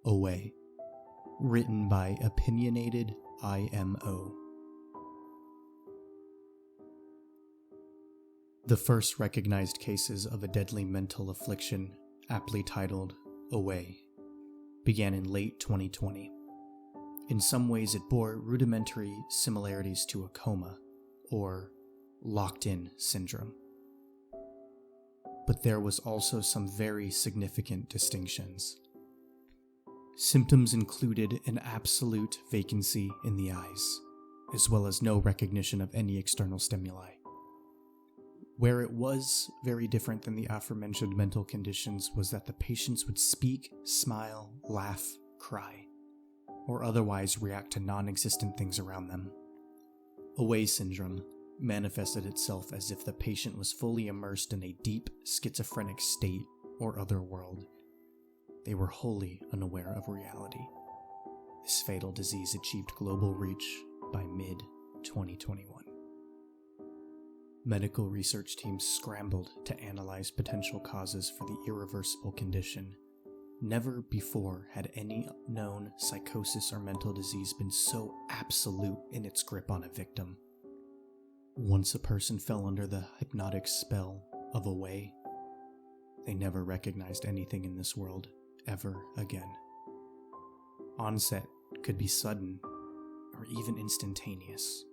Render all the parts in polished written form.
Away, written by OpinionatedIMO. The first recognized cases of a deadly mental affliction, aptly titled Away, began in late 2020. In some ways it bore rudimentary similarities to a coma, or locked-in syndrome. But there was also some very significant distinctions. Symptoms included an absolute vacancy in the eyes, as well as no recognition of any external stimuli. Where it was very different than the aforementioned mental conditions was that the patients would speak, smile, laugh, cry, or otherwise react to non-existent things around them. Away syndrome manifested itself as if the patient was fully immersed in a deep schizophrenic state or other world. They were wholly unaware of reality. This fatal disease achieved global reach by mid-2021. Medical research teams scrambled to analyze potential causes for the irreversible condition. Never before had any known psychosis or mental disease been so absolute in its grip on a victim. Once a person fell under the hypnotic spell of Away, they never recognized anything in this world ever again. Onset could be sudden or even instantaneous.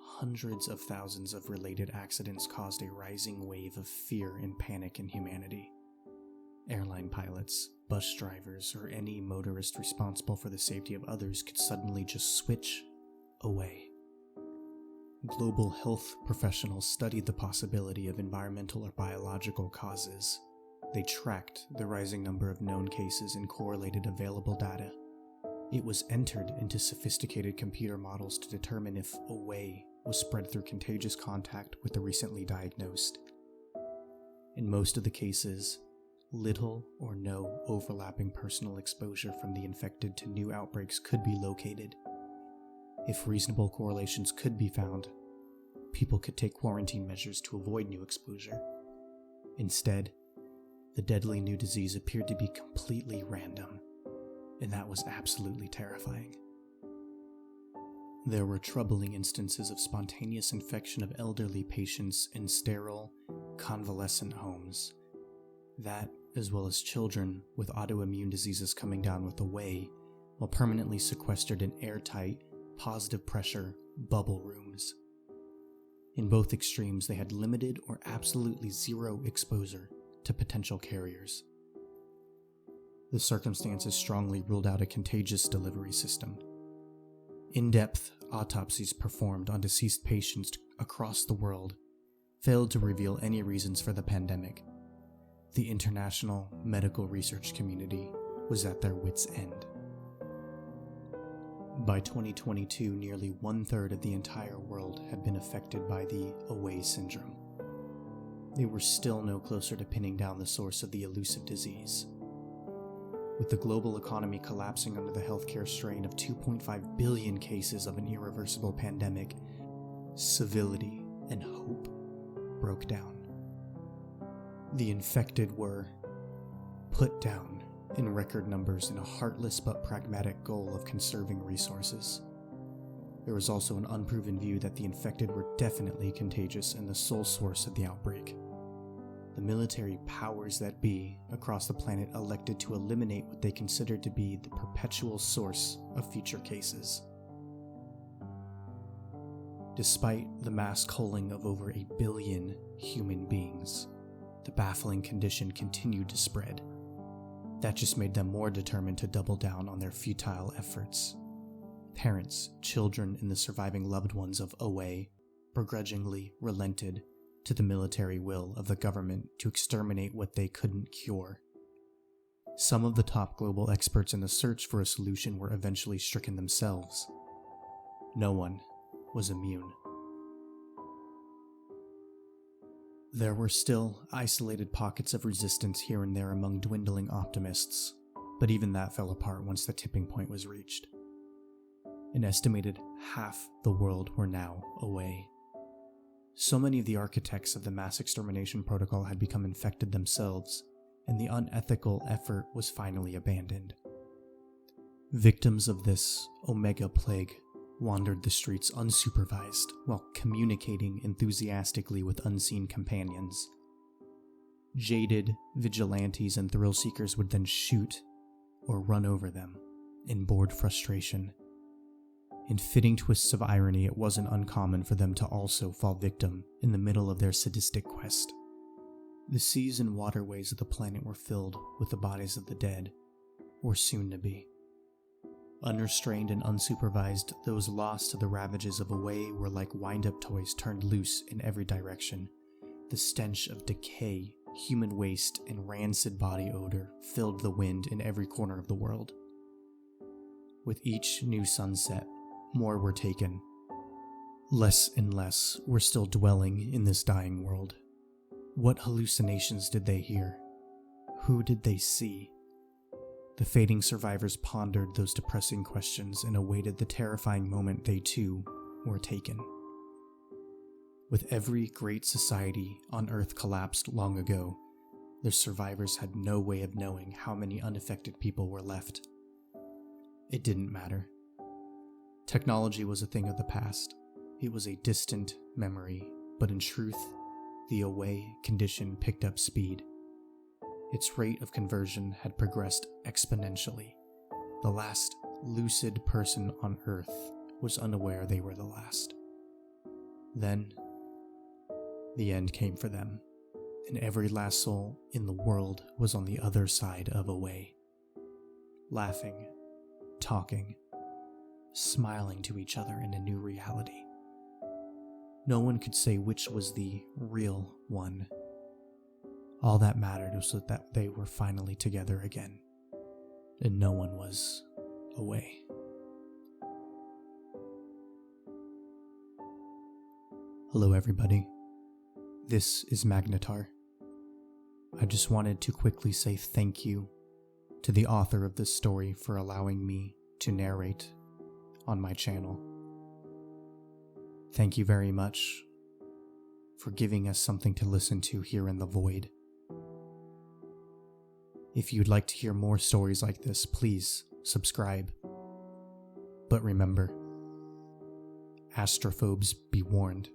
Hundreds of thousands of related accidents caused a rising wave of fear and panic in humanity. Airline pilots, bus drivers, or any motorist responsible for the safety of others could suddenly just switch away. Global health professionals studied the possibility of environmental or biological causes. They tracked the rising number of known cases and correlated available data. It was entered into sophisticated computer models to determine if Away was spread through contagious contact with the recently diagnosed. In most of the cases, little or no overlapping personal exposure from the infected to new outbreaks could be located. If reasonable correlations could be found, people could take quarantine measures to avoid new exposure. Instead, the deadly new disease appeared to be completely random, and that was absolutely terrifying. There were troubling instances of spontaneous infection of elderly patients in sterile, convalescent homes. That, as well as children with autoimmune diseases coming down with Away, while permanently sequestered in airtight, positive pressure bubble rooms. In both extremes, they had limited or absolutely zero exposure to potential carriers. The circumstances strongly ruled out a contagious delivery system. In-depth autopsies performed on deceased patients across the world failed to reveal any reasons for the pandemic. The international medical research community was at their wits' end. By 2022, nearly 1/3 of the entire world had been affected by the Away syndrome. They were still no closer to pinning down the source of the elusive disease. With the global economy collapsing under the healthcare strain of 2.5 billion cases of an irreversible pandemic, civility and hope broke down. The infected were put down in record numbers in a heartless but pragmatic goal of conserving resources. There was also an unproven view that the infected were definitely contagious and the sole source of the outbreak. The military powers that be across the planet elected to eliminate what they considered to be the perpetual source of future cases. Despite the mass culling of over 1 billion human beings, the baffling condition continued to spread. That just made them more determined to double down on their futile efforts. Parents, children, and the surviving loved ones of Away begrudgingly relented to the military will of the government to exterminate what they couldn't cure. Some of the top global experts in the search for a solution were eventually stricken themselves. No one was immune. There were still isolated pockets of resistance here and there among dwindling optimists, but even that fell apart once the tipping point was reached. An estimated half the world were now away. So many of the architects of the mass extermination protocol had become infected themselves, and the unethical effort was finally abandoned. Victims of this Omega plague wandered the streets unsupervised while communicating enthusiastically with unseen companions. Jaded vigilantes and thrill seekers would then shoot or run over them in bored frustration. In fitting twists of irony, it wasn't uncommon for them to also fall victim in the middle of their sadistic quest. The seas and waterways of the planet were filled with the bodies of the dead, or soon to be. Unrestrained and unsupervised, those lost to the ravages of Away were like wind-up toys turned loose in every direction. The stench of decay, human waste, and rancid body odor filled the wind in every corner of the world. With each new sunset, more were taken. Less and less were still dwelling in this dying world. What hallucinations did they hear? Who did they see? The fading survivors pondered those depressing questions and awaited the terrifying moment they too were taken. With every great society on Earth collapsed long ago, their survivors had no way of knowing how many unaffected people were left. It didn't matter. Technology was a thing of the past. It was a distant memory, but in truth, the Away condition picked up speed. Its rate of conversion had progressed exponentially. The last lucid person on Earth was unaware they were the last. Then, the end came for them, and every last soul in the world was on the other side of Away. Laughing, talking, smiling to each other in a new reality. No one could say which was the real one. All that mattered was that they were finally together again, and no one was away. Hello everybody, this is Magnetar. I just wanted to quickly say thank you to the author of this story for allowing me to narrate on my channel. Thank you very much for giving us something to listen to here in the void. If you'd like to hear more stories like this, please subscribe. But remember, astrophobes be warned.